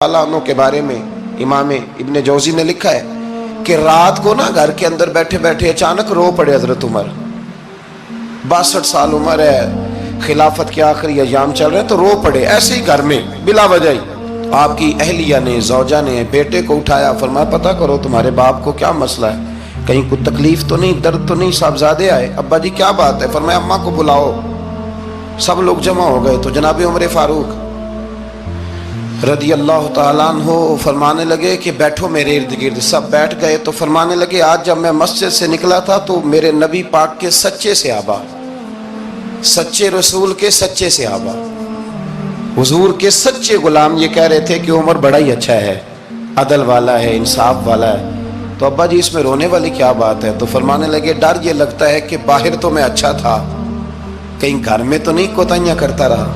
عنہ کے بارے میں امام ابن جوزی نے لکھا ہے کہ رات کو نا گھر کے اندر بیٹھے بیٹھے اچانک رو پڑے حضرت عمر. 62 سال عمر ہے, خلافت کے آخری ایام چل رہے ہیں, تو رو پڑے ایسے ہی گھر میں بلا وجہ ہی. آپ کی اہلیہ نے, زوجہ نے بیٹے کو اٹھایا, فرمایا پتہ کرو تمہارے باپ کو کیا مسئلہ ہے, کہیں کوئی تکلیف تو نہیں, درد تو نہیں, صاحبزادے آئے. ابا جی کیا بات ہے؟ فرمایا اماں کو بلاؤ. سب لوگ جمع ہو گئے تو جناب عمر فاروق رضی اللہ تعالیٰ عنہ فرمانے لگے کہ بیٹھو میرے ارد گرد. سب بیٹھ گئے تو فرمانے لگے آج جب میں مسجد سے نکلا تھا تو میرے نبی پاک کے سچے صحابہ, سچے رسول کے سچے صحابہ, حضور کے سچے غلام یہ کہہ رہے تھے کہ عمر بڑا ہی اچھا ہے, عدل والا ہے, انصاف والا ہے. تو ابا جی اس میں رونے والی کیا بات ہے؟ تو فرمانے لگے ڈر یہ لگتا ہے کہ باہر تو میں اچھا تھا, کہیں گھر میں تو نہیں کوتاہیاں کرتا رہا.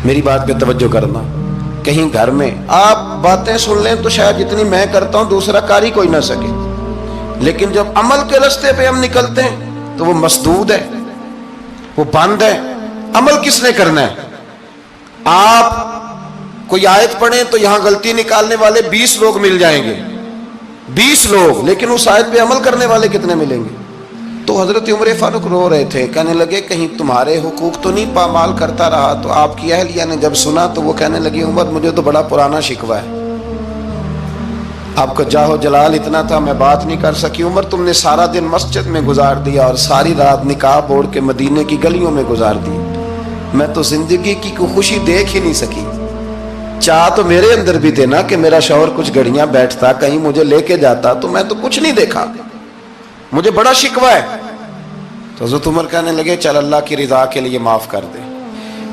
میری بات پہ توجہ کرنا. کہیں گھر میں آپ باتیں سن لیں تو شاید جتنی میں کرتا ہوں دوسرا کاری کوئی نہ سکے, لیکن جب عمل کے راستے پہ ہم نکلتے ہیں تو وہ مسدود ہے, وہ بند ہے. عمل کس نے کرنا ہے؟ آپ کوئی آیت پڑھیں تو یہاں غلطی نکالنے والے 20 لوگ مل جائیں گے, 20 لوگ, لیکن اس آیت پہ عمل کرنے والے کتنے ملیں گے؟ تو حضرت عمر فاروق رو رہے تھے, کہنے لگے کہیں تمہارے حقوق تو نہیں پامال کرتا رہا. تو آپ کی اہلیہ نے جب سنا تو وہ کہنے لگی عمر مجھے تو بڑا پرانا شکوہ ہے, آپ کا جاہ و جلال اتنا تھا میں بات نہیں کر سکی. عمر تم نے سارا دن مسجد میں گزار دیا اور ساری رات نقاب اوڑھ کے مدینے کی گلیوں میں گزار دی, میں تو زندگی کی کوئی خوشی دیکھ ہی نہیں سکی. چاہ تو میرے اندر بھی تھے نا کہ میرا شوہر کچھ گھڑیاں بیٹھتا, کہیں مجھے لے کے جاتا, تو میں تو کچھ نہیں دیکھا, مجھے بڑا شکوہ ہے. تو حضرت عمر کہنے لگے چل اللہ کی رضا کے لیے معاف کر دے.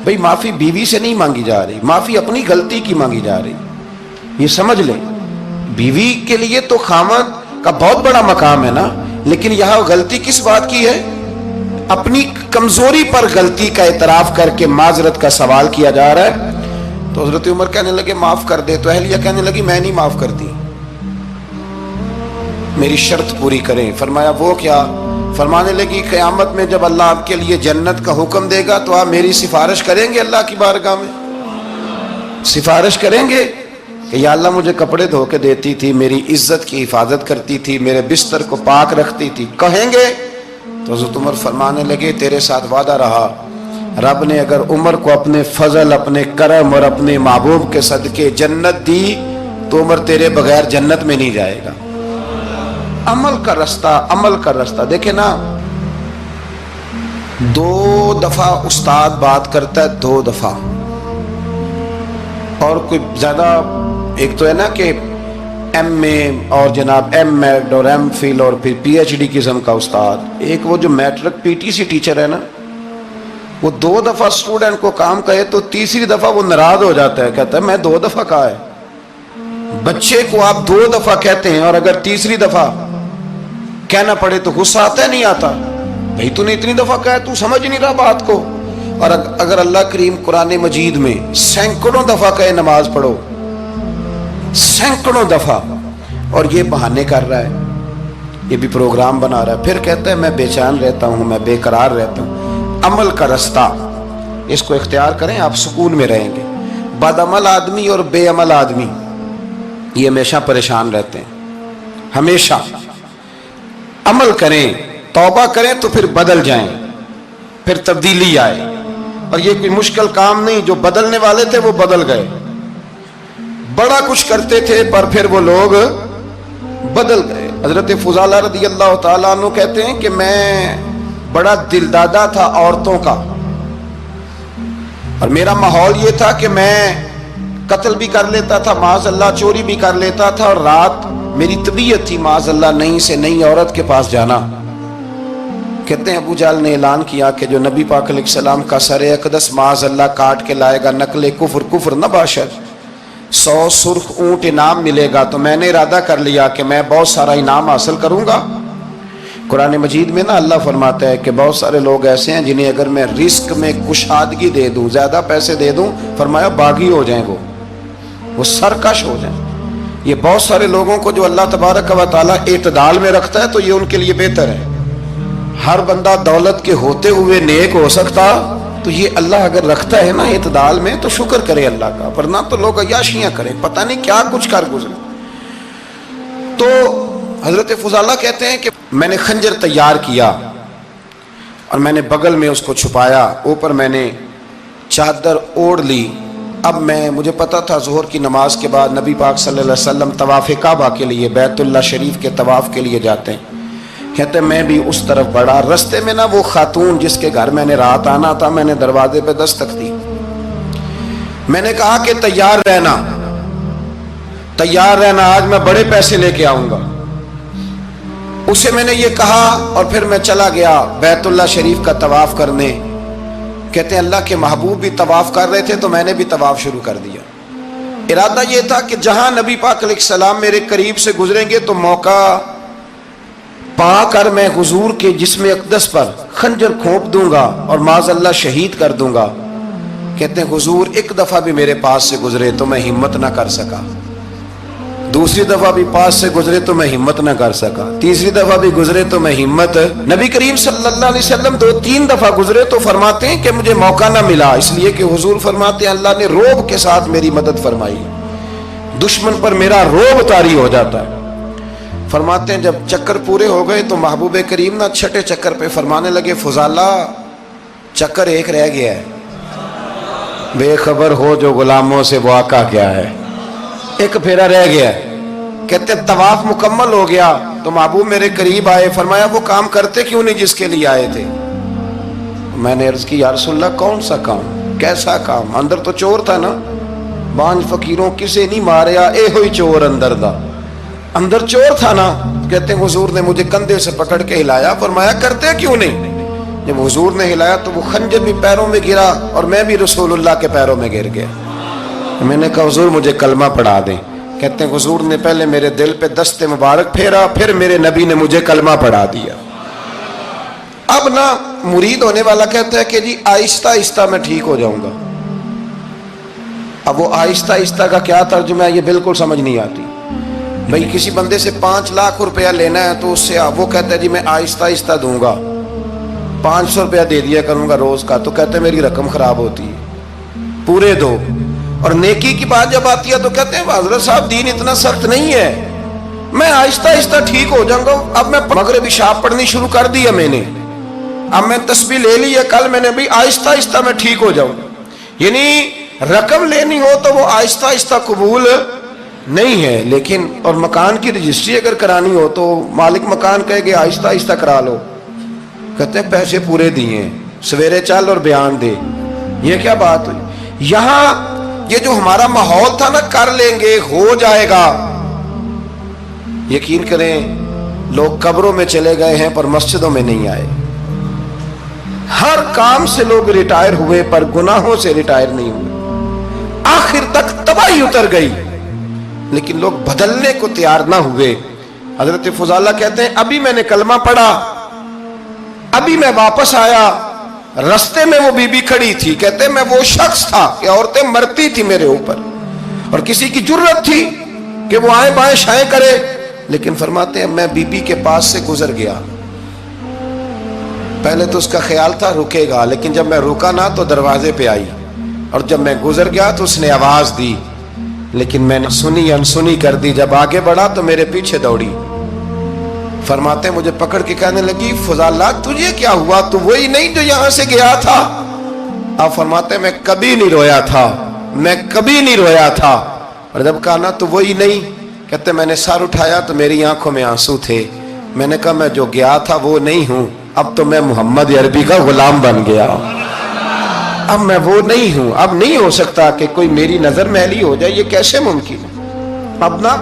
بھئی معافی بیوی سے نہیں مانگی جا رہی, معافی اپنی غلطی کی مانگی جا رہی. یہ سمجھ لیں, بیوی کے لیے تو خامد کا بہت بڑا مقام ہے نا, لیکن یہاں غلطی کس بات کی ہے؟ اپنی کمزوری پر غلطی کا اعتراف کر کے معذرت کا سوال کیا جا رہا ہے. تو حضرت عمر کہنے لگے معاف کر دے. تو اہلیہ کہنے لگی میں نہیں معاف کرتی, میری شرط پوری کریں. فرمایا وہ کیا؟ فرمانے لگی قیامت میں جب اللہ آپ کے لیے جنت کا حکم دے گا تو آپ میری سفارش کریں گے اللہ کی بارگاہ میں؟ سفارش کریں گے کہ یا اللہ مجھے کپڑے دھو کے دیتی تھی, میری عزت کی حفاظت کرتی تھی, میرے بستر کو پاک رکھتی تھی, کہیں گے؟ تو حضرت عمر فرمانے لگے تیرے ساتھ وعدہ رہا, رب نے اگر عمر کو اپنے فضل, اپنے کرم اور اپنے محبوب کے صدقے جنت دی تو عمر تیرے بغیر جنت میں نہیں جائے گا. عمل کا رستہ, عمل کا رستہ. دیکھیں نا, 2 دفعہ استاد بات کرتا ہے, 2 دفعہ, اور کوئی زیادہ, ایک تو ہے نا کہ ایم اے اور جناب ایم ایڈ اور ایم فل اور پھر پی ایچ ڈی قسم کا استاد. ایک وہ جو matric P T C teacher ہے نا, وہ 2 دفعہ اسٹوڈنٹ کو کام کہے تو تیسری دفعہ وہ ناراض ہو جاتا ہے, کہتا ہے میں 2 دفعہ کہا ہے. بچے کو آپ 2 دفعہ کہتے ہیں اور اگر تیسری دفعہ کہنا پڑے تو غصہ آتا ہے نہیں آتا؟ بھئی تو نے اتنی دفعہ کہا ہے, تو سمجھ نہیں رہا بات کو. اور اگر اللہ کریم قرآن مجید میں سینکڑوں دفعہ کہے نماز پڑھو, سینکڑوں دفعہ, اور یہ بہانے کر رہا ہے, یہ بھی پروگرام بنا رہا ہے, پھر کہتا ہے میں بے چین رہتا ہوں, میں بے قرار رہتا ہوں. عمل کا رستہ اس کو اختیار کریں, آپ سکون میں رہیں گے. بد عمل آدمی اور بے عمل آدمی یہ ہمیشہ پریشان رہتے ہیں, ہمیشہ. عمل کریں, توبہ کریں تو پھر بدل جائیں, پھر تبدیلی آئے. اور یہ کوئی مشکل کام نہیں, جو بدلنے والے تھے وہ بدل گئے. بڑا کچھ کرتے تھے پر پھر وہ لوگ بدل گئے. حضرت فضالہ رضی اللہ تعالیٰ عنہ کہتے ہیں کہ میں بڑا دلدادہ تھا عورتوں کا, اور میرا ماحول یہ تھا کہ میں قتل بھی کر لیتا تھا, معاذ اللہ چوری بھی کر لیتا تھا, اور رات میری طبیعت تھی معاذ اللہ نئی سے نئی عورت کے پاس جانا. کہتے ہیں ابو جہل نے اعلان کیا کہ جو نبی پاک علیہ السلام کا سر اقدس معاذ اللہ کاٹ کے لائے گا, نقل کفر کفر نہ باشد, 100 سرخ اونٹ انعام ملے گا. تو میں نے ارادہ کر لیا کہ میں بہت سارا انعام حاصل کروں گا. قرآن مجید میں نا اللہ فرماتا ہے کہ بہت سارے لوگ ایسے ہیں جنہیں اگر میں رزق میں کشادگی دے دوں, زیادہ پیسے دے دوں, فرمایا باغی ہو جائیں, وہ سرکش ہو جائیں. یہ بہت سارے لوگوں کو جو اللہ تبارک و تعالیٰ اعتدال میں رکھتا ہے تو یہ ان کے لیے بہتر ہے. ہر بندہ دولت کے ہوتے ہوئے نیک ہو سکتا تو یہ اللہ اگر رکھتا ہے نا اعتدال میں تو شکر کرے اللہ کا، ورنہ تو لوگ عیاشیاں کریں، پتہ نہیں کیا کچھ کر گزرے۔ تو حضرت فضالہ کہتے ہیں کہ میں نے خنجر تیار کیا اور میں نے بغل میں اس کو چھپایا، اوپر میں نے چادر اوڑھ لی۔ اب مجھے پتا تھا ظہر کی نماز کے بعد نبی پاک صلی اللہ علیہ وسلم طواف کعبہ کے لیے، بیت اللہ شریف کے طواف کے لیے جاتے ہیں۔ کہتے ہیں میں بھی اس طرف بڑھا، رستے میں نا وہ خاتون جس کے گھر میں نے رات آنا تھا، میں نے دروازے پہ دستک دی، میں نے کہا کہ تیار رہنا، تیار رہنا، آج میں بڑے پیسے لے کے آؤں گا۔ اسے میں نے یہ کہا اور پھر میں چلا گیا بیت اللہ شریف کا طواف کرنے۔ کہتے ہیں اللہ کے محبوب بھی طواف کر رہے تھے تو میں نے بھی طواف شروع کر دیا۔ ارادہ یہ تھا کہ جہاں نبی پاک علیہ السلام میرے قریب سے گزریں گے تو موقع پا کر میں حضور کے جسم اقدس پر خنجر کھونپ دوں گا اور معاذ اللہ شہید کر دوں گا۔ کہتے ہیں حضور ایک دفعہ بھی میرے پاس سے گزرے تو میں ہمت نہ کر سکا، دوسری دفعہ بھی پاس سے گزرے تو میں ہمت نہ کر سکا، تیسری دفعہ بھی گزرے تو میں ہمت، نبی کریم صلی اللہ علیہ وسلم 2-3 دفعہ گزرے تو فرماتے ہیں کہ مجھے موقع نہ ملا، اس لیے کہ حضور فرماتے ہیں اللہ نے روب کے ساتھ میری مدد فرمائی، دشمن پر میرا روب طاری ہو جاتا ہے۔ فرماتے ہیں جب چکر پورے ہو گئے تو محبوب کریم نہ چھٹے چکر پہ فرمانے لگے فضالہ چکر ایک رہ گیا ہے، بے خبر ہو جو غلاموں سے وہ آقا کیا ہے، ایک پھیرا رہ گیا ہے۔ کہتے طواف مکمل ہو گیا تو محبوب میرے قریب آئے، فرمایا وہ کام کرتے کیوں نہیں جس کے لیے آئے تھے؟ میں نے عرض کی یا رسول اللہ کون سا کام، کیسا کام؟ اندر تو چور تھا نا، بانج فقیروں کسے نہیں ماریا اے ہوئی چور اندر دا، اندر چور تھا نا۔ کہتے ہیں حضور نے مجھے کندھے سے پکڑ کے ہلایا، فرمایا کرتے کیوں نہیں؟ جب حضور نے ہلایا تو وہ خنجر بھی پیروں میں گرا اور میں بھی رسول اللہ کے پیروں میں گر گیا۔ میں نے کہا حضور مجھے کلمہ پڑھا دیں۔ کہتے ہیں حضور نے پہلے میرے دل پہ دست مبارک پھیرا، پھر میرے نبی نے مجھے کلمہ پڑھا دیا۔ اب نا مرید ہونے والا کہتا ہے کہ جی آہستہ آہستہ میں ٹھیک ہو جاؤں گا۔ اب وہ آہستہ آہستہ کا کیا ترجمہ ہے یہ بالکل سمجھ نہیں آتی۔ بھئی کسی بندے سے 5 لاکھ روپیہ لینا ہے تو اس سے وہ کہتا ہے جی میں آہستہ آہستہ دوں گا، 500 روپیہ دے دیا کروں گا روز کا، تو کہتے ہیں میری رقم خراب ہوتی ہے، پورے دو۔ اور نیکی کی بات جب آتی ہے تو کہتے ہیں حضرت صاحب دین اتنا سخت نہیں ہے، میں آہستہ آہستہ ٹھیک ہو جاؤں گا۔ اب میں مغربی شاب پڑھنی شروع کر دی ہے میں نے، اب میں تسبیح لے لی ہے، کل میں نے بھی آہستہ آہستہ میں ٹھیک ہو جاؤں۔ یعنی رقم لینی ہو تو وہ آہستہ آہستہ قبول نہیں ہے، لیکن اور مکان کی رجسٹری اگر کرانی ہو تو مالک مکان کہے گے آہستہ آہستہ کرا لو، کہتے ہیں پیسے پورے دیے، سویرے چل اور بیان دے۔ یہ کیا بات ہوئی؟ یہاں یہ جو ہمارا ماحول تھا نا کر لیں گے ہو جائے گا، یقین کریں لوگ قبروں میں چلے گئے ہیں پر مسجدوں میں نہیں آئے، ہر کام سے لوگ ریٹائر ہوئے پر گناہوں سے ریٹائر نہیں ہوئے، آخر تک تباہی اتر گئی لیکن لوگ بدلنے کو تیار نہ ہوئے۔ حضرت فضالہ کہتے ہیں ابھی میں نے کلمہ پڑھا، ابھی میں واپس آیا، رستے میں وہ بی بی کھڑی تھی، کہتے ہیں میں وہ شخص تھا کہ عورتیں مرتی تھی میرے اوپر اور کسی کی جرت تھی کہ وہ آئیں بائیں شائیں کرے، لیکن فرماتے ہیں میں بی بی کے پاس سے گزر گیا، پہلے تو اس کا خیال تھا رکے گا، لیکن جب میں رکا نہ تو دروازے پہ آئی، اور جب میں گزر گیا تو اس نے آواز دی، لیکن میں نے سنی انسنی کر دی، جب آگے بڑھا تو میرے پیچھے دوڑی۔ فرماتے ہیں مجھے پکڑ کے کہنے لگی فضالہ تجھے کیا ہوا، تو وہی نہیں جو یہاں سے گیا تھا؟ آپ فرماتے ہیں میں کبھی نہیں رویا تھا، میں کبھی نہیں رویا تھا، اور جب کہا نا تو وہی نہیں، کہتے میں نے سر اٹھایا تو میری آنکھوں میں آنسو تھے، میں نے کہا میں جو گیا تھا وہ نہیں ہوں، اب تو میں محمد عربی کا غلام بن گیا، اب میں وہ نہیں ہوں، اب نہیں ہو سکتا کہ کوئی میری نظر میلی ہو جائے، یہ کیسے ممکن ہے؟ اب نا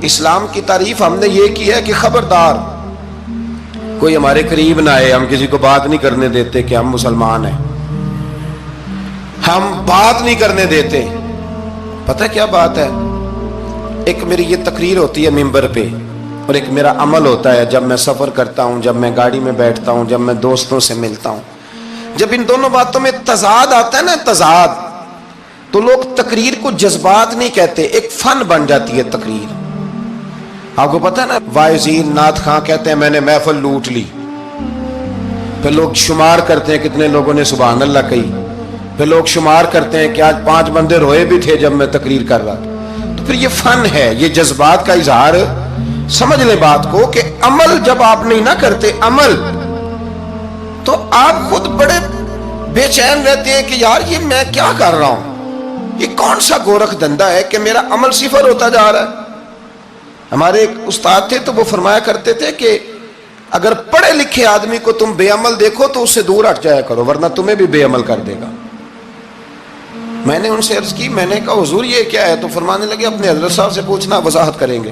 اسلام کی تعریف ہم نے یہ کی ہے کہ خبردار کوئی ہمارے قریب نہ آئے، ہم کسی کو بات نہیں کرنے دیتے کہ ہم مسلمان ہیں، ہم بات نہیں کرنے دیتے۔ پتہ کیا بات ہے، ایک میری یہ تقریر ہوتی ہے ممبر پہ، اور ایک میرا عمل ہوتا ہے جب میں سفر کرتا ہوں، جب میں گاڑی میں بیٹھتا ہوں، جب میں دوستوں سے ملتا ہوں، جب ان دونوں باتوں میں تضاد آتا ہے نا، تضاد، تو لوگ تقریر کو جذبات نہیں کہتے، ایک فن بن جاتی ہے تقریر۔ آپ کو پتہ ہے نا وائزین نعت خاں کہتے ہیں میں نے محفل لوٹ لی، پھر لوگ شمار کرتے ہیں کتنے لوگوں نے سبحان اللہ کہی، پھر لوگ شمار کرتے ہیں کہ آج 5 بندے روئے بھی تھے جب میں تقریر کر رہا تھا۔ تو پھر یہ فن ہے، یہ جذبات کا اظہار۔ سمجھ لیں بات کو کہ عمل جب آپ نہیں نہ کرتے عمل، تو آپ خود بڑے بے چین رہتے ہیں کہ یار یہ میں کیا کر رہا ہوں، یہ کون سا گورکھ دھندا ہے کہ میرا عمل صفر ہوتا جا رہا ہے۔ ہمارے ایک استاد تھے تو وہ فرمایا کرتے تھے کہ اگر پڑھے لکھے آدمی کو تم بے عمل دیکھو تو اس سے دور ہٹ جایا کرو، ورنہ تمہیں بھی بے عمل کر دے گا۔ میں نے ان سے عرض کی، میں نے کہا حضور یہ کیا ہے؟ تو فرمانے لگے اپنے حضرت صاحب سے پوچھنا، وضاحت کریں گے۔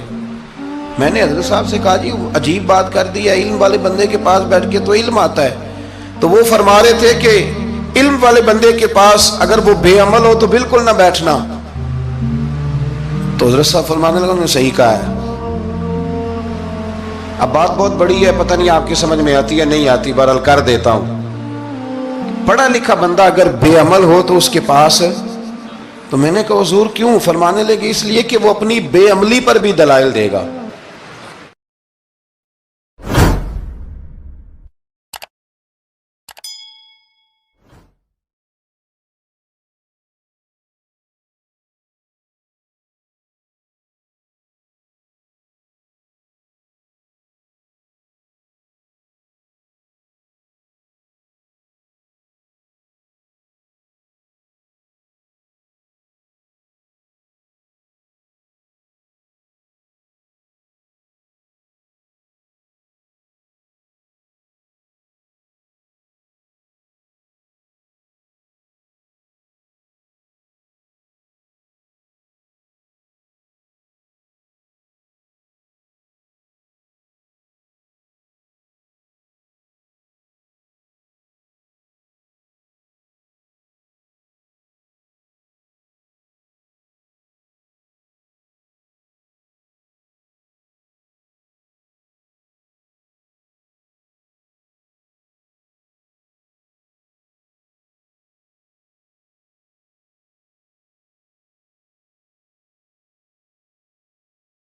میں نے حضرت صاحب سے کہا جی عجیب بات کر دی ہے، علم والے بندے کے پاس بیٹھ کے تو علم آتا ہے۔ تو وہ فرما رہے تھے کہ علم والے بندے کے پاس اگر وہ بے عمل ہو تو بالکل نہ بیٹھنا۔ تو حضرت صاحب فرمانے لگے انہوں نے صحیح کہا ہے۔ اب بات بہت بڑی ہے، پتہ نہیں آپ کی سمجھ میں آتی ہے نہیں آتی، بہرحال کر دیتا ہوں۔ پڑھا لکھا بندہ اگر بے عمل ہو تو اس کے پاس، تو میں نے کہا حضور کیوں؟ فرمانے لگے اس لیے کہ وہ اپنی بے عملی پر بھی دلائل دے گا۔